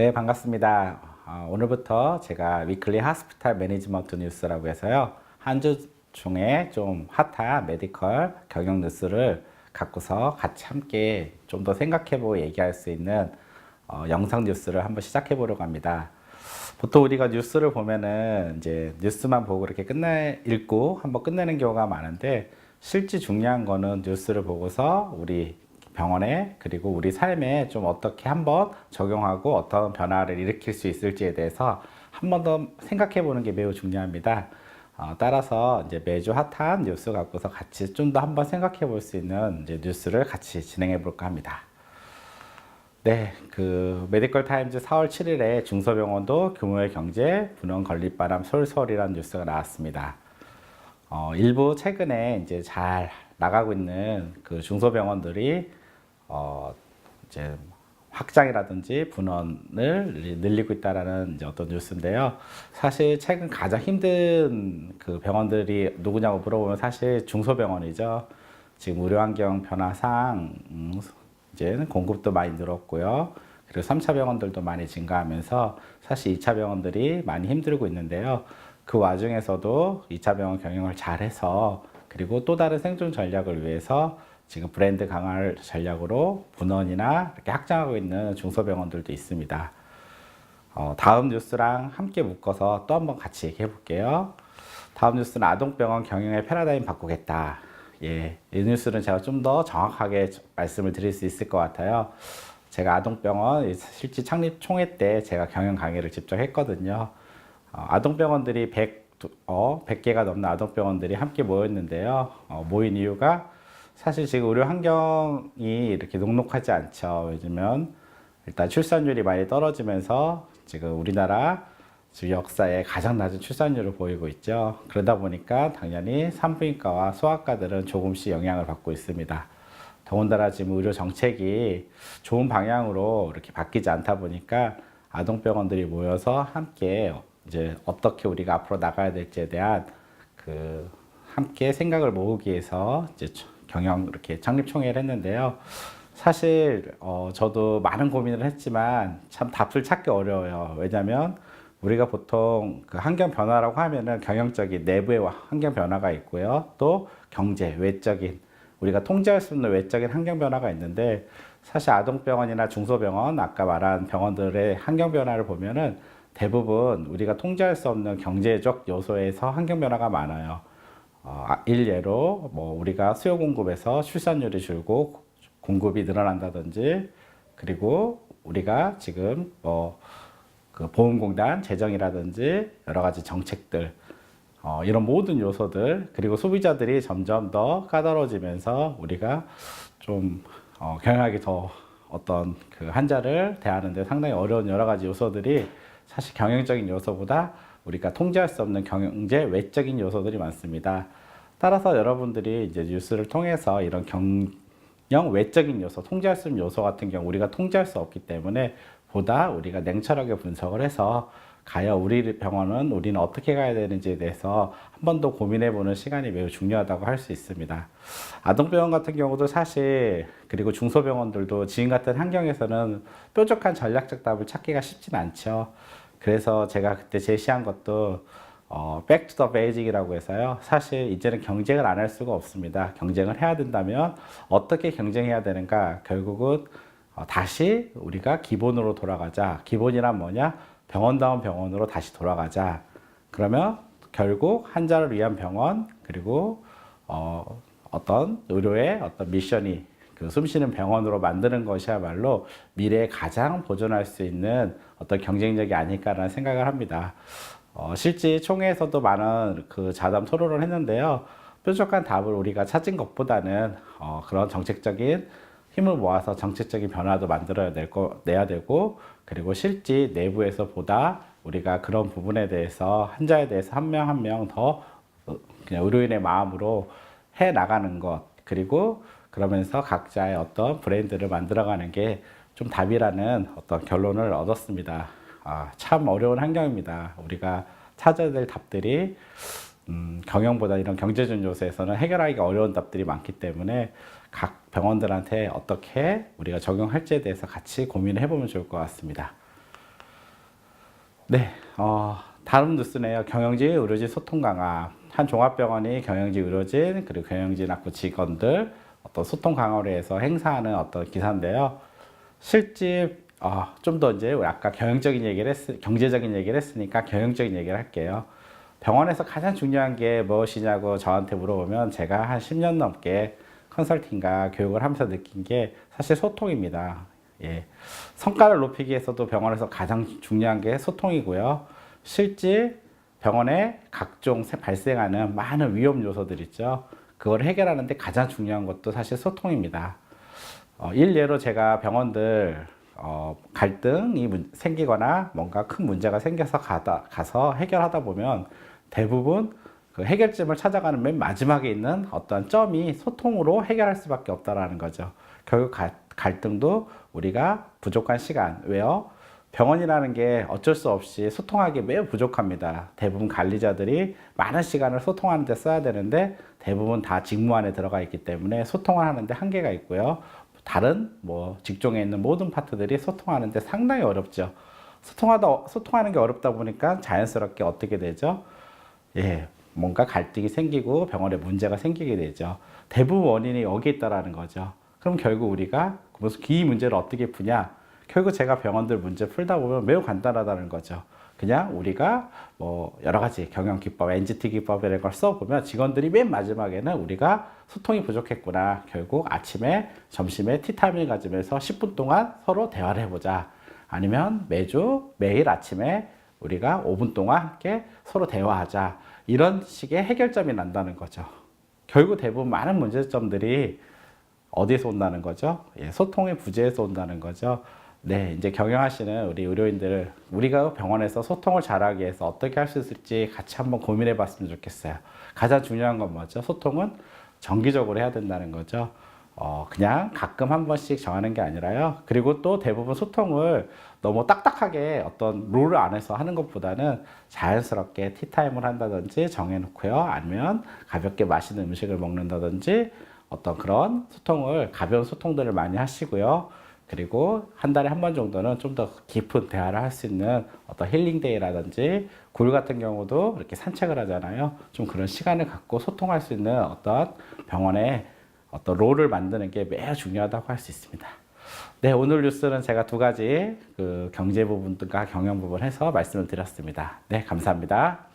네, 반갑습니다. 오늘부터 제가 위클리 하스피탈 매니지먼트 뉴스라고 해서요. 한 주 중에 좀 핫한 메디컬 경영 뉴스를 갖고서 같이 함께 좀 더 생각해보고 얘기할 수 있는 영상 뉴스를 한번 시작해 보려고 합니다. 보통 우리가 뉴스를 보면은 이제 뉴스만 보고 이렇게 읽고 한번 끝내는 경우가 많은데, 실제 중요한 거는 뉴스를 보고서 우리 병원에 그리고 우리 삶에 좀 어떻게 한번 적용하고 어떤 변화를 일으킬 수 있을지에 대해서 한 번 더 생각해 보는 게 매우 중요합니다. 따라서 이제 매주 핫한 뉴스 갖고서 같이 좀 더 한번 생각해 볼 수 있는 이제 뉴스를 같이 진행해 볼까 합니다. 네, 그 메디컬 타임즈 4월 7일에 중소병원도 규모의 경제, 분원 건립바람 솔솔이라는 뉴스가 나왔습니다. 일부 최근에 이제 잘 나가고 있는 그 중소병원들이 이제 확장이라든지 분원을 늘리고 있다라는 이제 어떤 뉴스인데요. 사실 최근 가장 힘든 그 병원들이 누구냐고 물어보면 사실 중소병원이죠. 지금 의료 환경 변화상 이제 공급도 많이 늘었고요. 그리고 3차 병원들도 많이 증가하면서 사실 2차 병원들이 많이 힘들고 있는데요. 그 와중에서도 2차 병원 경영을 잘해서, 그리고 또 다른 생존 전략을 위해서 지금 브랜드 강화 전략으로 분원이나 이렇게 확장하고 있는 중소병원들도 있습니다. 다음 뉴스랑 함께 묶어서 또 한번 같이 얘기해 볼게요. 다음 뉴스는 아동병원 경영의 패러다임 바꾸겠다. 예, 이 뉴스는 제가 좀 더 정확하게 말씀을 드릴 수 있을 것 같아요. 제가 아동병원 실제 창립 총회 때 제가 경영 강의를 직접 했거든요. 아동병원들이 100개가 넘는 아동병원들이 함께 모였는데요. 모인 이유가 사실 지금 의료 환경이 이렇게 녹록하지 않죠. 왜냐면 일단 출산율이 많이 떨어지면서 지금 우리나라 지금 역사에 가장 낮은 출산율을 보이고 있죠. 그러다 보니까 당연히 산부인과와 소아과들은 조금씩 영향을 받고 있습니다. 더군다나 지금 의료 정책이 좋은 방향으로 이렇게 바뀌지 않다 보니까 아동병원들이 모여서 함께 이제 어떻게 우리가 앞으로 나가야 될지에 대한 그 함께 생각을 모으기 위해서 이제 경영 이렇게 창립 총회를 했는데요. 사실 저도 많은 고민을 했지만 참 답을 찾기 어려워요. 왜냐하면 우리가 보통 그 환경 변화라고 하면은 경영적인 내부의 환경 변화가 있고요. 또 경제, 외적인 우리가 통제할 수 있는 외적인 환경 변화가 있는데, 사실 아동병원이나 중소병원 아까 말한 병원들의 환경 변화를 보면은 대부분 우리가 통제할 수 없는 경제적 요소에서 환경 변화가 많아요. 일례로 뭐 우리가 수요 공급에서 출산율이 줄고 공급이 늘어난다든지, 그리고 우리가 지금 그 보험공단 재정이라든지 여러 가지 정책들, 이런 모든 요소들, 그리고 소비자들이 점점 더 까다로워지면서 우리가 좀 경영하기 더 어떤 그 환자를 대하는데 상당히 어려운 여러 가지 요소들이 사실 경영적인 요소보다 우리가 통제할 수 없는 경제 외적인 요소들이 많습니다. 따라서 여러분들이 이제 뉴스를 통해서 이런 경영 외적인 요소, 통제할 수 있는 요소 같은 경우 우리가 통제할 수 없기 때문에 보다 우리가 냉철하게 분석을 해서 과연 우리 병원은 우리는 어떻게 가야 되는지에 대해서 한 번 더 고민해 보는 시간이 매우 중요하다고 할 수 있습니다. 아동병원 같은 경우도 사실, 그리고 중소병원들도 지금 같은 환경에서는 뾰족한 전략적 답을 찾기가 쉽진 않죠. 그래서 제가 그때 제시한 것도 back to the basic이라고 해서요. 사실 이제는 경쟁을 안 할 수가 없습니다. 경쟁을 해야 된다면 어떻게 경쟁해야 되는가? 결국은 다시 우리가 기본으로 돌아가자. 기본이란 뭐냐? 병원다운 병원으로 다시 돌아가자. 그러면 결국 환자를 위한 병원, 그리고 어떤 의료의 어떤 미션이 그 숨쉬는 병원으로 만드는 것이야말로 미래에 가장 보존할 수 있는 어떤 경쟁력이 아닐까라는 생각을 합니다. 실제 총회에서도 많은 그 자담 토론을 했는데요. 뾰족한 답을 우리가 찾은 것보다는 그런 정책적인 힘을 모아서 정책적인 변화도 내야 되고, 그리고 실제 내부에서 보다 우리가 그런 부분에 대해서 환자에 대해서 한 명 한 명 더 그냥 의료인의 마음으로 해 나가는 것, 그리고 그러면서 각자의 어떤 브랜드를 만들어가는 게 좀 답이라는 어떤 결론을 얻었습니다. 참 어려운 환경입니다. 우리가 찾아야 될 답들이 경영보다 이런 경제적 요소에서는 해결하기가 어려운 답들이 많기 때문에 각 병원들한테 어떻게 우리가 적용할지에 대해서 같이 고민을 해보면 좋을 것 같습니다. 네, 다른 뉴스네요. 경영진, 의료진 소통 강화. 한 종합병원이 경영진 의료진 그리고 경영진 학부 직원들 어떤 소통 강화를 위해서 행사하는 어떤 기사인데요. 실제 좀 더 이제 아까 경제적인 얘기를 했으니까 경영적인 얘기를 할게요. 병원에서 가장 중요한 게 무엇이냐고 저한테 물어보면 제가 한 10년 넘게 컨설팅과 교육을 하면서 느낀 게 사실 소통입니다. 예. 성과를 높이기 위해서도 병원에서 가장 중요한 게 소통이고요. 실제 병원에 각종 발생하는 많은 위험 요소들 있죠. 그걸 해결하는데 가장 중요한 것도 사실 소통입니다. 일례로 제가 병원들 갈등이 생기거나 뭔가 큰 문제가 생겨서 가서 해결하다 보면 대부분 그 해결점을 찾아가는 맨 마지막에 있는 어떤 점이 소통으로 해결할 수밖에 없다라는 거죠. 결국 갈등도 우리가 부족한 시간. 왜요? 병원이라는 게 어쩔 수 없이 소통하기 매우 부족합니다. 대부분 관리자들이 많은 시간을 소통하는 데 써야 되는데 대부분 다 직무 안에 들어가 있기 때문에 소통을 하는데 한계가 있고요. 다른 직종에 있는 모든 파트들이 소통하는데 상당히 어렵죠. 소통하는 게 어렵다 보니까 자연스럽게 어떻게 되죠? 예, 뭔가 갈등이 생기고 병원에 문제가 생기게 되죠. 대부분 원인이 여기 있다라는 거죠. 그럼 결국 우리가 이 문제를 어떻게 푸냐? 결국 제가 병원들 문제 풀다 보면 매우 간단하다는 거죠. 그냥 우리가 여러 가지 경영 기법, NGT 기법 이런 걸 써보면 직원들이 맨 마지막에는 우리가 소통이 부족했구나. 결국 아침에, 점심에 티타임을 가지면서 10분 동안 서로 대화를 해보자. 아니면 매일 아침에 우리가 5분 동안 함께 서로 대화하자. 이런 식의 해결점이 난다는 거죠. 결국 대부분 많은 문제점들이 어디에서 온다는 거죠? 예, 소통의 부재에서 온다는 거죠. 네, 이제 경영하시는 우리 의료인들, 우리가 병원에서 소통을 잘하기 위해서 어떻게 할 수 있을지 같이 한번 고민해 봤으면 좋겠어요. 가장 중요한 건 뭐죠? 소통은 정기적으로 해야 된다는 거죠. 그냥 가끔 한 번씩 정하는 게 아니라요. 그리고 또 대부분 소통을 너무 딱딱하게 어떤 룰을 안에서 하는 것보다는 자연스럽게 티타임을 한다든지 정해놓고요. 아니면 가볍게 맛있는 음식을 먹는다든지 어떤 그런 가벼운 소통들을 많이 하시고요. 그리고 한 달에 한 번 정도는 좀 더 깊은 대화를 할 수 있는 어떤 힐링데이라든지 굴 같은 경우도 이렇게 산책을 하잖아요. 좀 그런 시간을 갖고 소통할 수 있는 어떤 병원의 어떤 롤을 만드는 게 매우 중요하다고 할 수 있습니다. 네, 오늘 뉴스는 제가 두 가지 그 경제 부분과 경영 부분 해서 말씀을 드렸습니다. 네, 감사합니다.